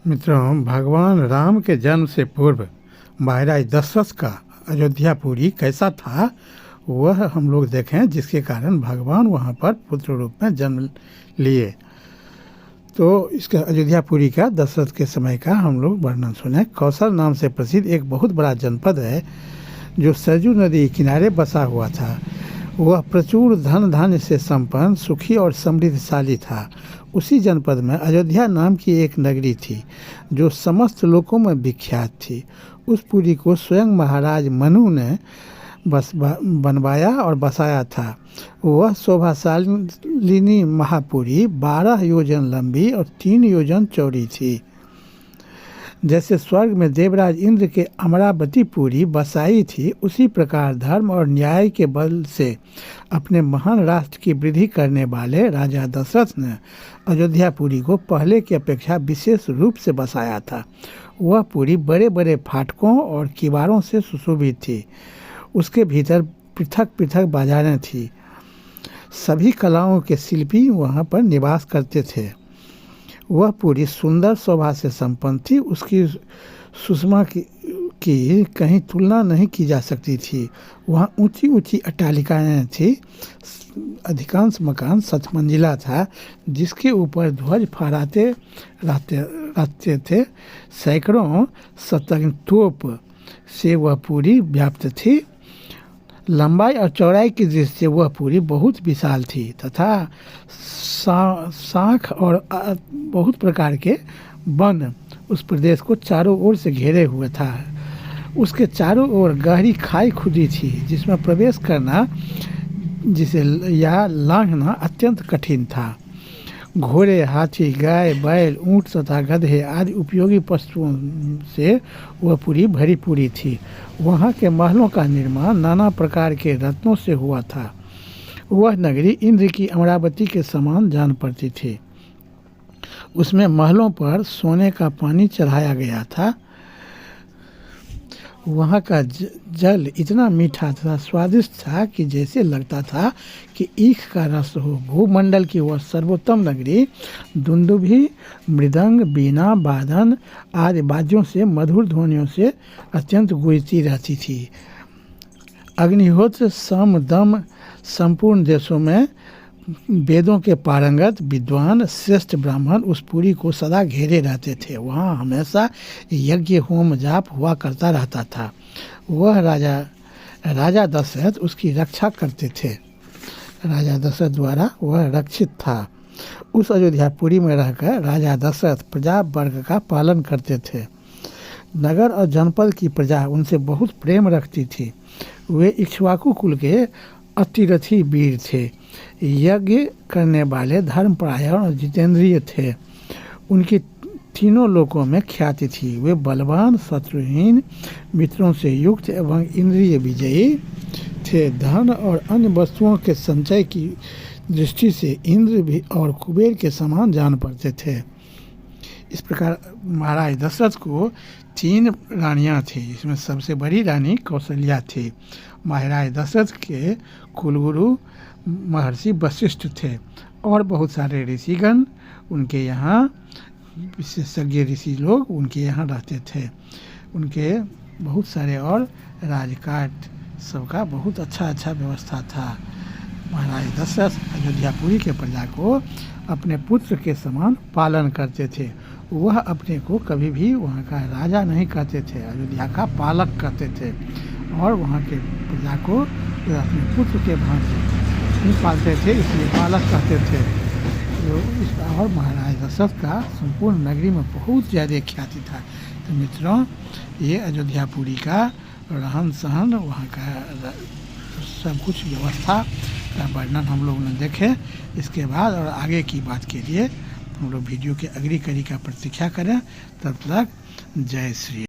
मित्रों, भगवान राम के जन्म से पूर्व महाराज दशरथ का अयोध्यापुरी कैसा था वह हम लोग देखें, जिसके कारण भगवान वहाँ पर पुत्र रूप में जन्म लिए। तो इसका अयोध्यापुरी का दशरथ के समय का हम लोग वर्णन सुने। कौशल नाम से प्रसिद्ध एक बहुत बड़ा जनपद है जो सरजू नदी किनारे बसा हुआ था। वह प्रचुर धन धान्य से संपन्न, सुखी और समृद्धशाली था। उसी जनपद में अयोध्या नाम की एक नगरी थी जो समस्त लोकों में विख्यात थी। उस पुरी को स्वयं महाराज मनु ने बनवाया और बसाया था। वह शोभाशालिनी महापुरी 12 योजन लंबी और 3 योजन चौड़ी थी। जैसे स्वर्ग में देवराज इंद्र के अमरावतीपुरी बसाई थी, उसी प्रकार धर्म और न्याय के बल से अपने महान राष्ट्र की वृद्धि करने वाले राजा दशरथ ने अयोध्यापुरी को पहले की अपेक्षा विशेष रूप से बसाया था। वह पुरी बड़े बड़े फाटकों और किवाड़ों से सुशोभित थी। उसके भीतर पृथक पृथक बाजारें थी। सभी कलाओं के शिल्पी वहाँ पर निवास करते थे। वह पूरी सुंदर शोभा से संपन्न थी। उसकी सुषमा की कहीं तुलना नहीं की जा सकती थी। वहाँ ऊंची ऊंची अट्टालिकाएँ थी। अधिकांश मकान 7 मंजिला था, जिसके ऊपर ध्वज फहराते रहते थे। सैकड़ों शतरंज तोप से वह पूरी व्याप्त थी। लंबाई और चौड़ाई की दृष्टि से वह पूरी बहुत विशाल थी तथा शाख और बहुत प्रकार के वन उस प्रदेश को चारों ओर से घेरे हुए था। उसके चारों ओर गहरी खाई खुदी थी, जिसमें प्रवेश करना या लांघना अत्यंत कठिन था। घोड़े, हाथी, गाय, बैल, ऊंट तथा गधे आदि उपयोगी पशुओं से वह पूरी भरी पूरी थी। वहाँ के महलों का निर्माण नाना प्रकार के रत्नों से हुआ था। वह नगरी इंद्र की अमरावती के समान जान पड़ती थी। उसमें महलों पर सोने का पानी चढ़ाया गया था। वहाँ का जल इतना मीठा तथा स्वादिष्ट था कि जैसे लगता था कि ईख का रस हो। भूमंडल की वह सर्वोत्तम नगरी दुंदुभी, मृदंग, बीना, बादन आदि वाद्यों से मधुर ध्वनियों से अत्यंत गूंजती रहती थी। अग्निहोत्र, सम, दम संपूर्ण देशों में वेदों के पारंगत विद्वान श्रेष्ठ ब्राह्मण उस पुरी को सदा घेरे रहते थे। वहाँ हमेशा यज्ञ, होम, जाप हुआ करता रहता था। वह राजा दशरथ उसकी रक्षा करते थे। राजा दशरथ द्वारा वह रक्षित था। उस अयोध्यापुरी में रहकर राजा दशरथ प्रजा वर्ग का पालन करते थे। नगर और जनपद की प्रजा उनसे बहुत प्रेम रखती थी। वे इक्ष्वाकु कुल के अतिरथी वीर थे। यज्ञ करने वाले, धर्मपरायण और जितेंद्रिय थे। उनकी तीनों लोकों में ख्याति थी। वे बलवान, शत्रुहीन, मित्रों से युक्त एवं इंद्रिय विजयी थे। धन और अन्य वस्तुओं के संचय की दृष्टि से इंद्र भी और कुबेर के समान जान पड़ते थे। इस प्रकार महाराज दशरथ को 3 रानियां थी। इसमें सबसे बड़ी रानी कौशल्या थी। महाराज दशरथ के कुलगुरु महर्षि वशिष्ठ थे और बहुत सारे ऋषिगण उनके यहाँ, विशेषज्ञ ऋषि लोग उनके यहाँ रहते थे। उनके बहुत सारे और राजकाट सबका बहुत अच्छा व्यवस्था था। महाराज दशरथ अयोध्यापुरी के प्रजा को अपने पुत्र के समान पालन करते थे। वह अपने को कभी भी वहाँ का राजा नहीं कहते थे, अयोध्या का पालक कहते थे और वहाँ के प्रजा को अपने पुत्र के भांति नहीं पालते थे, इसलिए पालक कहते थे। और महाराज दशरथ का संपूर्ण नगरी में बहुत ज़्यादा ख्याति था। तो मित्रों, ये अयोध्यापुरी का रहन सहन, वहाँ का सब कुछ व्यवस्था का वर्णन हम लोग ने देखे। इसके बाद और आगे की बात के लिए हम लोग वीडियो के अगली कड़ी का प्रतीक्षा करें। तब तक जय श्री